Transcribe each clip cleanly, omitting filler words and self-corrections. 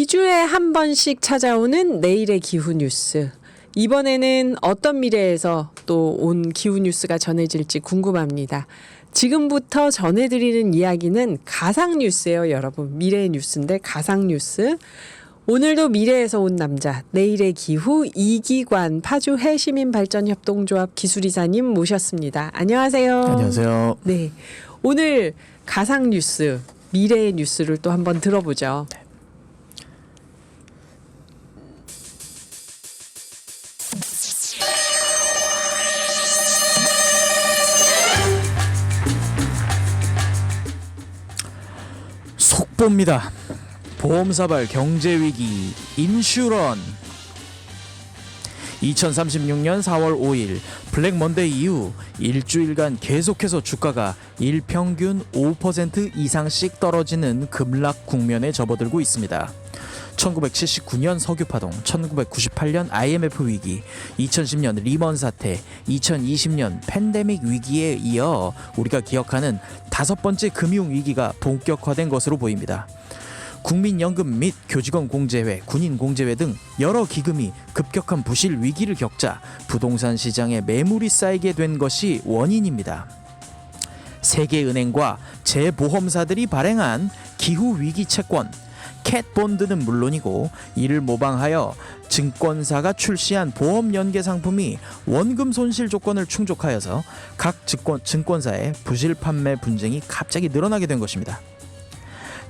2주에 한 번씩 찾아오는 내일의 기후 뉴스. 이번에는 어떤 미래에서 또 온 기후 뉴스가 전해질지 궁금합니다. 지금부터 전해드리는 이야기는 가상 뉴스예요, 여러분. 미래의 뉴스인데 가상 뉴스. 오늘도 미래에서 온 남자, 내일의 기후 이기관 파주 해시민발전협동조합 기술이사님 모셨습니다. 안녕하세요. 안녕하세요. 네, 오늘 가상 뉴스, 미래의 뉴스를 또 한번 들어보죠. 속보입니다. 보험사발 경제위기 인슈런. 2036년 4월 5일 블랙 먼데이 이후 일주일간 계속해서 주가가 일평균 5% 이상씩 떨어지는 급락 국면에 접어들고 있습니다. 1979년 석유파동, 1998년 IMF 위기, 2010년 리먼 사태, 2020년 팬데믹 위기에 이어 우리가 기억하는 5번째 금융위기가 본격화된 것으로 보입니다. 국민연금 및 교직원 공제회, 군인 공제회 등 여러 기금이 급격한 부실 위기를 겪자 부동산 시장에 매물이 쌓이게 된 것이 원인입니다. 세계은행과 재보험사들이 발행한 기후위기 채권, 캣본드는 물론이고 이를 모방하여 증권사가 출시한 보험연계 상품이 원금 손실 조건을 충족하여서 각 증권사의 부실 판매 분쟁이 갑자기 늘어나게 된 것입니다.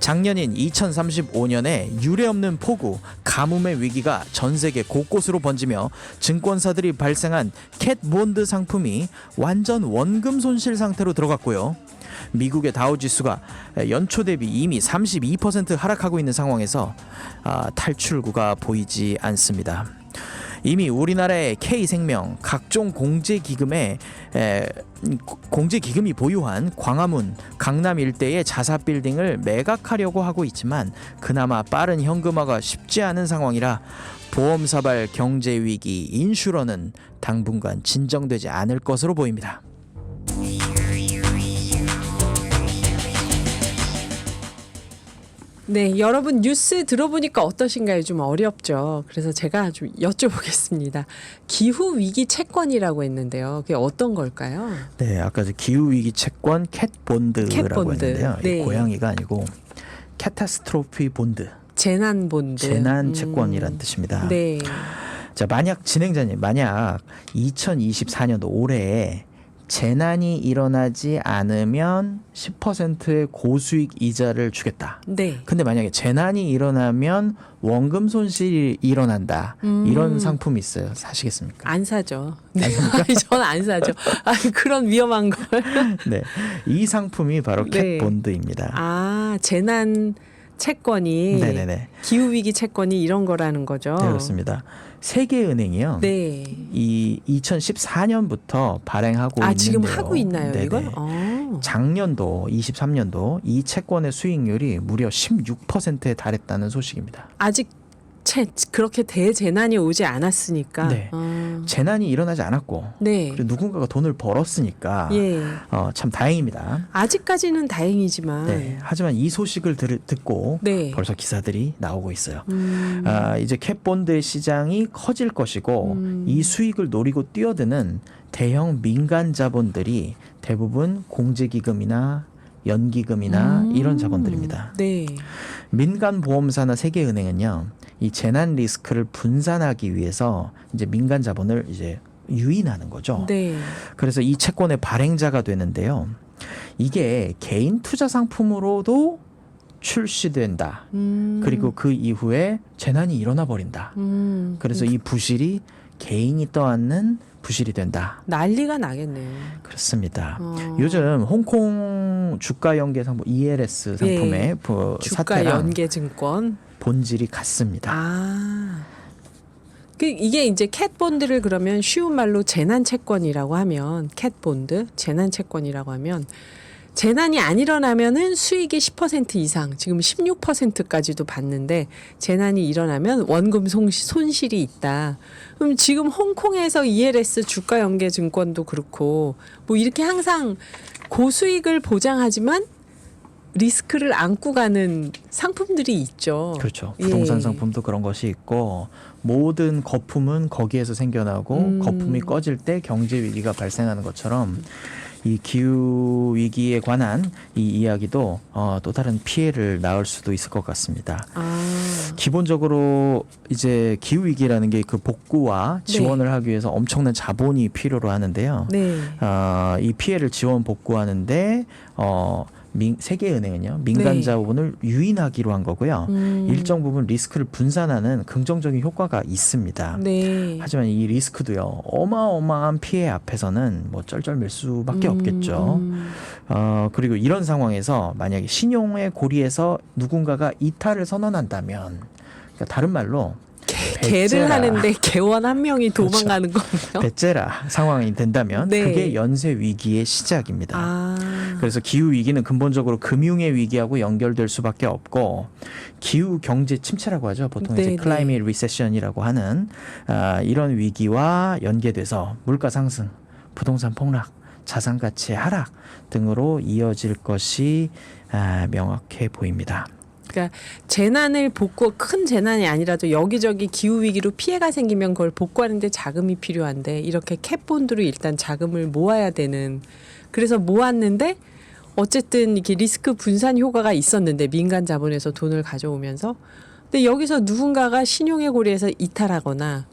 작년인 2035년에 유례없는 폭우, 가뭄의 위기가 전 세계 곳곳으로 번지며 증권사들이 발생한 캣본드 상품이 완전 원금 손실 상태로 들어갔고요. 미국의 다우지수가 연초 대비 이미 32% 하락하고 있는 상황에서 탈출구가 보이지 않습니다. 이미 우리나라의 K생명, 각종 공제기금이 보유한 광화문, 강남 일대의 자사 빌딩을 매각하려고 하고 있지만 그나마 빠른 현금화가 쉽지 않은 상황이라 보험사발 경제위기 인슈런은 당분간 진정되지 않을 것으로 보입니다. 네, 여러분 뉴스 들어보니까 어떠신가요? 좀 어렵죠. 그래서 제가 좀 여쭤보겠습니다. 기후위기 채권이라고 했는데요. 그게 어떤 걸까요? 네, 아까 기후위기 채권 캣본드라고 했는데요. 네. 고양이가 아니고 캐타스트로피 본드, 재난본드. 재난 채권이란 뜻입니다. 네. 자, 만약 2024년도 올해에 재난이 일어나지 않으면 10%의 고수익 이자를 주겠다. 네. 근데 만약에 재난이 일어나면 원금 손실이 일어난다. 이런 상품이 있어요. 사시겠습니까? 안 사죠. 네. 저는 안 사죠. 그런 위험한 걸. 네. 이 상품이 바로 네. 캣본드입니다. 재난 채권이, 네네네. 기후위기 채권이 이런 거라는 거죠. 네, 그렇습니다. 세계은행이요. 네. 이 2014년부터 발행하고 있는데요. 지금 하고 있나요, 네네. 이걸? 작년도 23년도 이 채권의 수익률이 무려 16%에 달했다는 소식입니다. 아직 그렇게 대재난이 오지 않았으니까. 네. 재난이 일어나지 않았고 네. 그리고 누군가가 돈을 벌었으니까 예. 참 다행입니다. 아직까지는 다행이지만. 네. 하지만 이 소식을 듣고 네. 벌써 기사들이 나오고 있어요. 이제 캣본드의 시장이 커질 것이고 이 수익을 노리고 뛰어드는 대형 민간 자본들이 대부분 공제기금이나 연기금이나 이런 자본들입니다. 네. 민간 보험사나 세계은행은요, 이 재난 리스크를 분산하기 위해서 이제 민간 자본을 이제 유인하는 거죠. 네. 그래서 이 채권의 발행자가 되는데요. 이게 개인 투자 상품으로도 출시된다. 그리고 그 이후에 재난이 일어나 버린다. 그래서 이 부실이 개인이 떠안는 부실이 된다. 난리가 나겠네요. 그렇습니다. 요즘 홍콩 주가 연계 상품 ELS 상품의 주가 연계 증권 본질이 같습니다. 이게 이제 캣본드를 그러면 쉬운 말로 재난 채권이라고 하면, 캣본드 재난 채권이라고 하면 재난이 안 일어나면은 수익이 10% 이상, 지금 16%까지도 받는데 재난이 일어나면 원금 손실이 있다. 그럼 지금 홍콩에서 ELS 주가 연계 증권도 그렇고 뭐 이렇게 항상 고수익을 보장하지만 리스크를 안고 가는 상품들이 있죠. 그렇죠. 부동산 예. 상품도 그런 것이 있고 모든 거품은 거기에서 생겨나고 거품이 꺼질 때 경제 위기가 발생하는 것처럼 이 기후 위기에 관한 이 이야기도 또 다른 피해를 낳을 수도 있을 것 같습니다. 기본적으로 이제 기후 위기라는 게 그 복구와 지원을 하기 위해서 엄청난 자본이 필요로 하는데요. 네. 이 피해를 지원 복구하는데 세계은행은요 민간 네. 자본을 유인하기로 한 거고요. 일정 부분 리스크를 분산하는 긍정적인 효과가 있습니다. 네. 하지만 이 리스크도요 어마어마한 피해 앞에서는 뭐 쩔쩔맬 수밖에 없겠죠. 그리고 이런 상황에서 만약에 신용의 고리에서 누군가가 이탈을 선언한다면, 그러니까 다른 말로 개를 하는데 개원 한 명이 도망가는 거예요. 배째라 상황이 된다면 네. 그게 연쇄 위기의 시작입니다. 아. 그래서 기후 위기는 근본적으로 금융의 위기하고 연결될 수밖에 없고 기후 경제 침체라고 하죠. 보통 이제 네네. 클라이밋 리세션이라고 하는 이런 위기와 연계돼서 물가 상승, 부동산 폭락, 자산 가치의 하락 등으로 이어질 것이 명확해 보입니다. 그러니까 재난을 큰 재난이 아니라도 여기저기 기후 위기로 피해가 생기면 그걸 복구하는데 자금이 필요한데 이렇게 캣본드로 일단 자금을 모아야 되는, 그래서 모았는데 어쨌든 이렇게 리스크 분산 효과가 있었는데 민간 자본에서 돈을 가져오면서, 근데 여기서 누군가가 신용의 고리에서 이탈하거나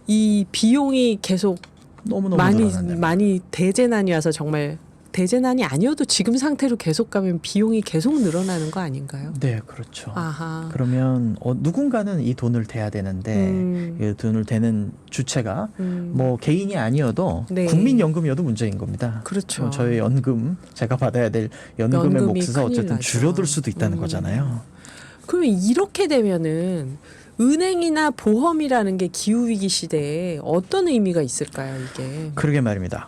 이 비용이 계속 너무너무 많이 늘어난다면. 대재난이 와서 정말 대재난이 아니어도 지금 상태로 계속 가면 비용이 계속 늘어나는 거 아닌가요? 네, 그렇죠. 아하. 그러면 누군가는 이 돈을 대야 되는데 이 돈을 대는 주체가 뭐 개인이 아니어도 네. 국민연금이어도 문제인 겁니다. 그렇죠. 저희 연금, 제가 받아야 될 연금의 연금이 몫에서 큰일 어쨌든 나죠. 줄어들 수도 있다는 거잖아요. 그러면 이렇게 되면은 은행이나 보험이라는 게 기후 위기 시대에 어떤 의미가 있을까요, 이게? 그러게 말입니다.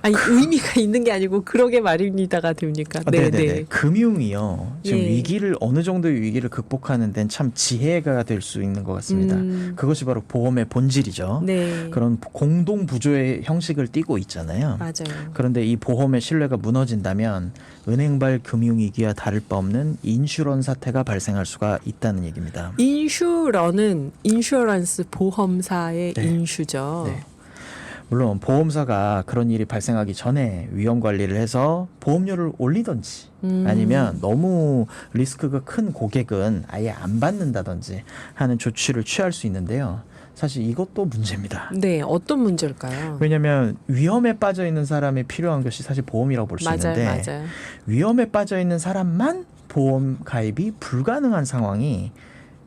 아니 의미가 있는 게 아니고 그러게 말입니다가 됩니까? 네네. 금융이요. 지금 예. 위기를 어느 정도의 위기를 극복하는 데는 참 지혜가 될 수 있는 것 같습니다. 그것이 바로 보험의 본질이죠. 네. 그런 공동 부조의 형식을 띠고 있잖아요. 맞아요. 그런데 이 보험의 신뢰가 무너진다면 은행발 금융위기와 다를 바 없는 인슈런 사태가 발생할 수가 있다는 얘기입니다. 인슈런스 보험사의 네. 인슈죠. 네. 물론 보험사가 그런 일이 발생하기 전에 위험 관리를 해서 보험료를 올리든지 아니면 너무 리스크가 큰 고객은 아예 안 받는다든지 하는 조치를 취할 수 있는데요. 사실 이것도 문제입니다. 네, 어떤 문제일까요? 왜냐하면 위험에 빠져 있는 사람이 필요한 것이 사실 보험이라고 볼 수 있는데 맞아요. 위험에 빠져 있는 사람만 보험 가입이 불가능한 상황이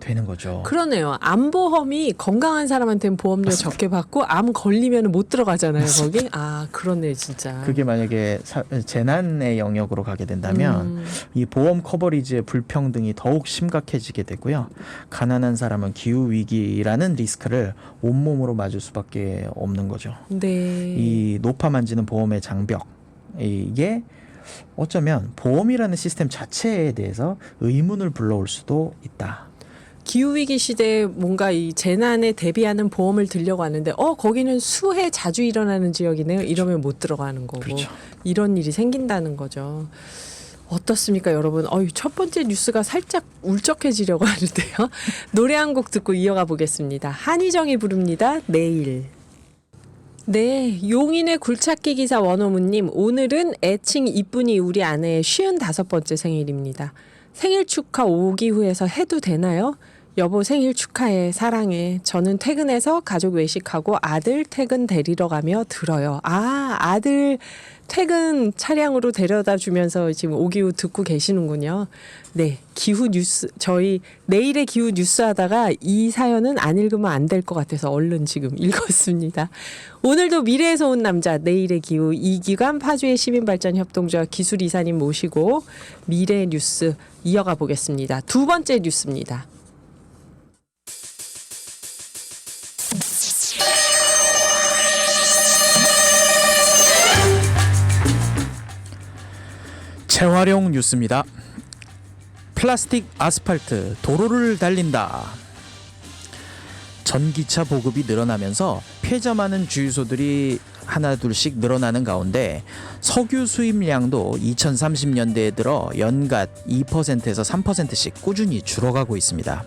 되는 거죠. 그러네요. 암보험이 건강한 사람한테는 보험료 적게 받고 암 걸리면 못 들어가잖아요, 거기. 아, 그러네, 진짜. 그게 만약에 재난의 영역으로 가게 된다면 이 보험 커버리지의 불평등이 더욱 심각해지게 되고요. 가난한 사람은 기후 위기라는 리스크를 온몸으로 맞을 수밖에 없는 거죠. 네. 이 높아만지는 보험의 장벽, 이게 어쩌면 보험이라는 시스템 자체에 대해서 의문을 불러올 수도 있다. 기후위기 시대에 뭔가 이 재난에 대비하는 보험을 들려고 하는데 거기는 수해 자주 일어나는 지역이네요. 이러면 못 들어가는 거고. 그렇죠. 이런 일이 생긴다는 거죠. 어떻습니까, 여러분? 첫 번째 뉴스가 살짝 울적해지려고 하는데요. 노래 한 곡 듣고 이어가 보겠습니다. 한희정이 부릅니다. 내일. 네, 용인의 굴착기 기사 원호무님, 오늘은 애칭 이쁜이 우리 아내의 55번째 생일입니다. 생일 축하 오기후에서 해도 되나요? 여보 생일 축하해, 사랑해. 저는 퇴근해서 가족 외식하고 아들 퇴근 데리러 가며 들어요. 아, 아들 퇴근 차량으로 데려다 주면서 지금 오기후 듣고 계시는군요. 네, 기후 뉴스, 저희 내일의 기후 뉴스 하다가 이 사연은 안 읽으면 안 될 것 같아서 얼른 지금 읽었습니다. 오늘도 미래에서 온 남자, 내일의 기후 이기관 파주의 시민발전협동조합 기술이사님 모시고 미래 뉴스 이어가 보겠습니다. 두 번째 뉴스입니다. 재활용 뉴스입니다. 플라스틱 아스팔트 도로를 달린다. 전기차 보급이 늘어나면서 폐점 많은 주유소들이 하나 둘씩 늘어나는 가운데 석유 수입량도 2030년대에 들어 연간 2%에서 3%씩 꾸준히 줄어가고 있습니다.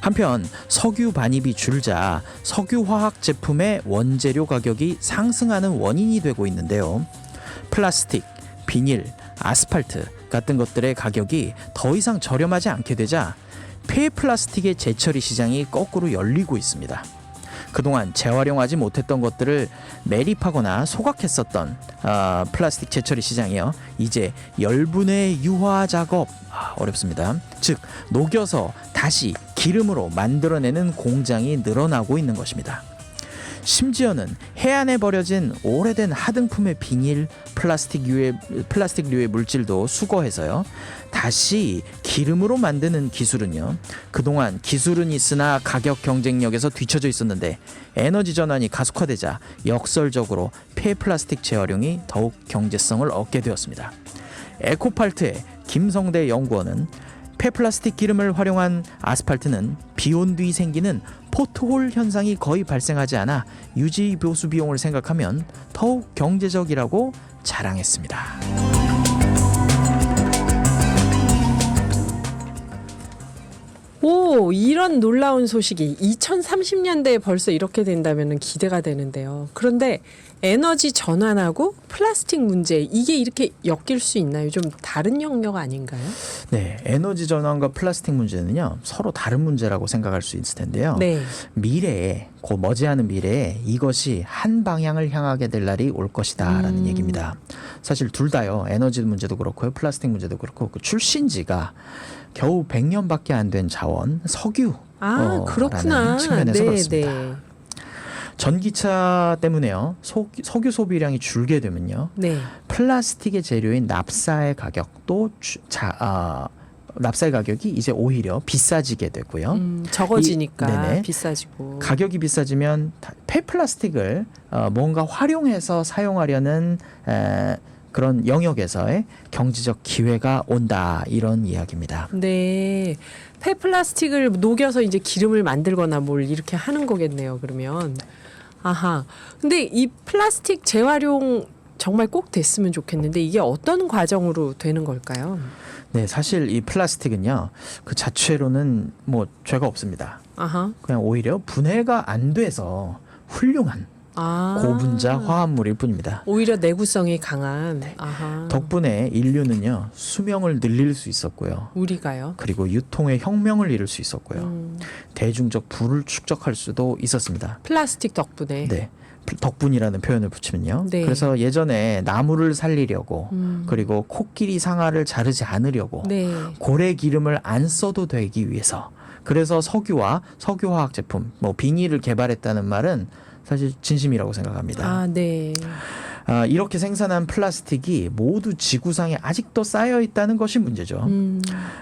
한편 석유 반입이 줄자 석유화학 제품의 원재료 가격이 상승하는 원인이 되고 있는데요. 플라스틱, 비닐, 아스팔트 같은 것들의 가격이 더 이상 저렴하지 않게 되자 폐플라스틱의 재처리 시장이 거꾸로 열리고 있습니다. 그동안 재활용하지 못했던 것들을 매립하거나 소각했었던 플라스틱 재처리 시장이요. 이제 열분해 유화 작업, 어렵습니다. 즉 녹여서 다시 기름으로 만들어내는 공장이 늘어나고 있는 것입니다. 심지어는 해안에 버려진 오래된 하등품의 비닐, 플라스틱류의 물질도 수거해서요. 다시 기름으로 만드는 기술은요. 그동안 기술은 있으나 가격 경쟁력에서 뒤처져 있었는데 에너지 전환이 가속화되자 역설적으로 폐플라스틱 재활용이 더욱 경제성을 얻게 되었습니다. 에코팔트의 김성대 연구원은 폐플라스틱 기름을 활용한 아스팔트는 비온 뒤 생기는 포트홀 현상이 거의 발생하지 않아 유지 보수 비용을 생각하면 더욱 경제적이라고 자랑했습니다. 오, 이런 놀라운 소식이 2030년대에 벌써 이렇게 된다면 기대가 되는데요. 그런데 에너지 전환하고 플라스틱 문제, 이게 이렇게 엮일 수 있나요? 좀 다른 영역 아닌가요? 네, 에너지 전환과 플라스틱 문제는요 서로 다른 문제라고 생각할 수 있을 텐데요. 네. 미래에 곧 머지않은 미래에 이것이 한 방향을 향하게 될 날이 올 것이다라는 얘기입니다. 사실 둘 다요, 에너지 문제도 그렇고요, 플라스틱 문제도 그렇고 그 출신지가 겨우 100년밖에 안 된 자원 석유. 그렇구나. 측면에서 네, 그렇습니다. 네. 전기차 때문에요. 석유 소비량이 줄게 되면요. 네. 플라스틱의 재료인 납사의 가격도 납사의 가격이 이제 오히려 비싸지게 되고요. 적어지니까 네네. 비싸지고. 가격이 비싸지면 폐플라스틱을 뭔가 활용해서 사용하려는 그런 영역에서의 경제적 기회가 온다, 이런 이야기입니다. 네. 폐플라스틱을 녹여서 이제 기름을 만들거나 뭘 이렇게 하는 거겠네요. 그러면. 아하. 근데 이 플라스틱 재활용 정말 꼭 됐으면 좋겠는데 이게 어떤 과정으로 되는 걸까요? 네, 사실 이 플라스틱은요, 그 자체로는 뭐 죄가 없습니다. 아하. 그냥 오히려 분해가 안 돼서 훌륭한 고분자 화합물일 뿐입니다. 오히려 내구성이 강한. 아하. 덕분에 인류는요 수명을 늘릴 수 있었고요. 우리가요? 그리고 유통의 혁명을 이룰 수 있었고요. 대중적 부를 축적할 수도 있었습니다. 플라스틱 덕분에. 네. 덕분이라는 표현을 붙이면요. 네. 그래서 예전에 나무를 살리려고 그리고 코끼리 상아를 자르지 않으려고 네. 고래 기름을 안 써도 되기 위해서, 그래서 석유와 석유화학 제품, 뭐 비닐을 개발했다는 말은 사실 진심이라고 생각합니다. 아, 네. 이렇게 생산한 플라스틱이 모두 지구상에 아직도 쌓여 있다는 것이 문제죠.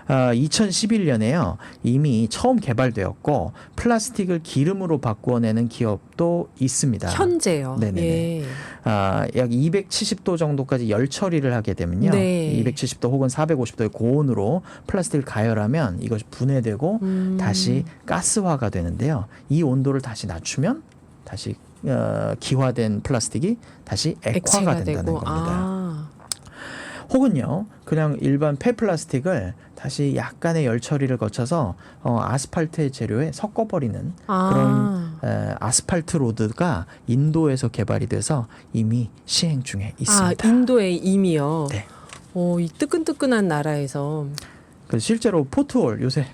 2011년에요 이미 처음 개발되었고 플라스틱을 기름으로 바꾸어내는 기업도 있습니다. 현재요. 네네네. 예. 약 270도 정도까지 열 처리를 하게 되면요. 네. 270도 혹은 450도의 고온으로 플라스틱을 가열하면 이것이 분해되고 다시 가스화가 되는데요. 이 온도를 다시 낮추면 다시 기화된 플라스틱이 다시 액화가 된다는 되고. 겁니다. 혹은요, 그냥 일반 폐플라스틱을 다시 약간의 열 처리를 거쳐서 아스팔트의 재료에 섞어버리는 그런 아스팔트 로드가 인도에서 개발이 돼서 이미 시행 중에 있습니다. 인도에 이미요. 네. 이 뜨끈뜨끈한 나라에서. 그래서 실제로 포트홀, 요새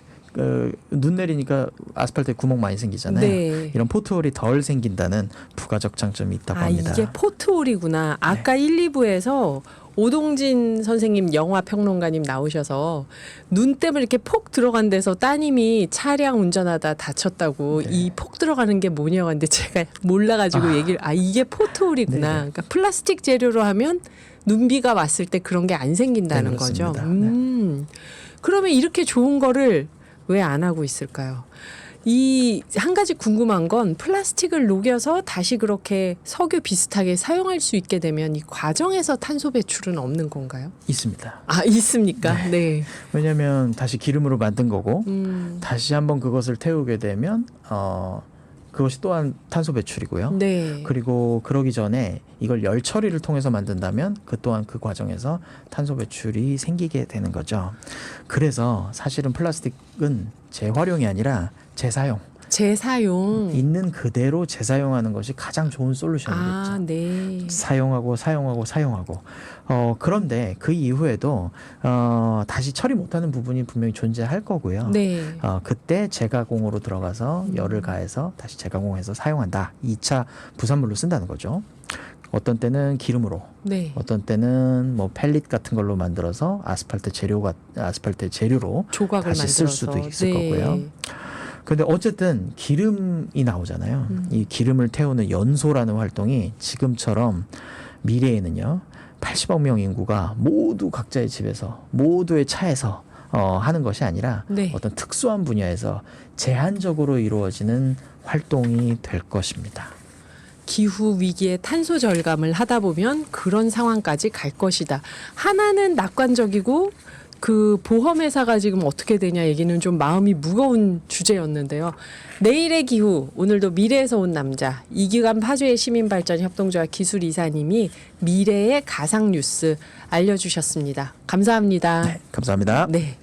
눈 내리니까 아스팔트에 구멍 많이 생기잖아요. 네. 이런 포트홀이 덜 생긴다는 부가적 장점이 있다고 합니다. 이게 포트홀이구나. 아까 1, 2부에서 오동진 선생님 영화 평론가님 나오셔서 눈 때문에 이렇게 폭 들어간 데서 따님이 차량 운전하다 다쳤다고 네. 이 폭 들어가는 게 뭐냐고 하는데 제가 몰라가지고 얘기를 이게 포트홀이구나. 네. 그러니까 플라스틱 재료로 하면 눈비가 왔을 때 그런 게 안 생긴다는 네, 거죠. 그렇습니다. 그러면 이렇게 좋은 거를 왜 안 하고 있을까요? 이 한 가지 궁금한 건 플라스틱을 녹여서 다시 그렇게 석유 비슷하게 사용할 수 있게 되면 이 과정에서 탄소 배출은 없는 건가요? 있습니다. 있습니까? 네. 왜냐하면 다시 기름으로 만든 거고 음. 다시 한번 그것을 태우게 되면 그것이 또한 탄소 배출이고요. 네. 그리고 그러기 전에 이걸 열 처리를 통해서 만든다면 그 또한 그 과정에서 탄소 배출이 생기게 되는 거죠. 그래서 사실은 플라스틱은 재활용이 아니라 재사용, 재사용. 있는 그대로 재사용하는 것이 가장 좋은 솔루션이겠죠. 아, 네. 사용하고 사용하고. 그런데 그 이후에도 다시 처리 못하는 부분이 분명히 존재할 거고요. 네. 그때 재가공으로 들어가서 열을 가해서 다시 재가공해서 사용한다. 2차 부산물로 쓴다는 거죠. 어떤 때는 기름으로, 네. 어떤 때는 뭐 펠릿 같은 걸로 만들어서 아스팔트 재료로 조각을 다시 만들어서 쓸 수도 있을 네. 거고요. 근데 어쨌든 기름이 나오잖아요. 이 기름을 태우는 연소라는 활동이 지금처럼 미래에는요 80억 명 인구가 모두 각자의 집에서 모두의 차에서 하는 것이 아니라 네. 어떤 특수한 분야에서 제한적으로 이루어지는 활동이 될 것입니다. 기후 위기에 탄소 절감을 하다 보면 그런 상황까지 갈 것이다. 하나는 낙관적이고 그 보험회사가 지금 어떻게 되냐 얘기는 좀 마음이 무거운 주제였는데요. 내일의 기후, 오늘도 미래에서 온 남자, 이기관 파주의 시민발전협동조합 기술이사님이 미래의 가상뉴스 알려주셨습니다. 감사합니다. 네, 감사합니다. 네.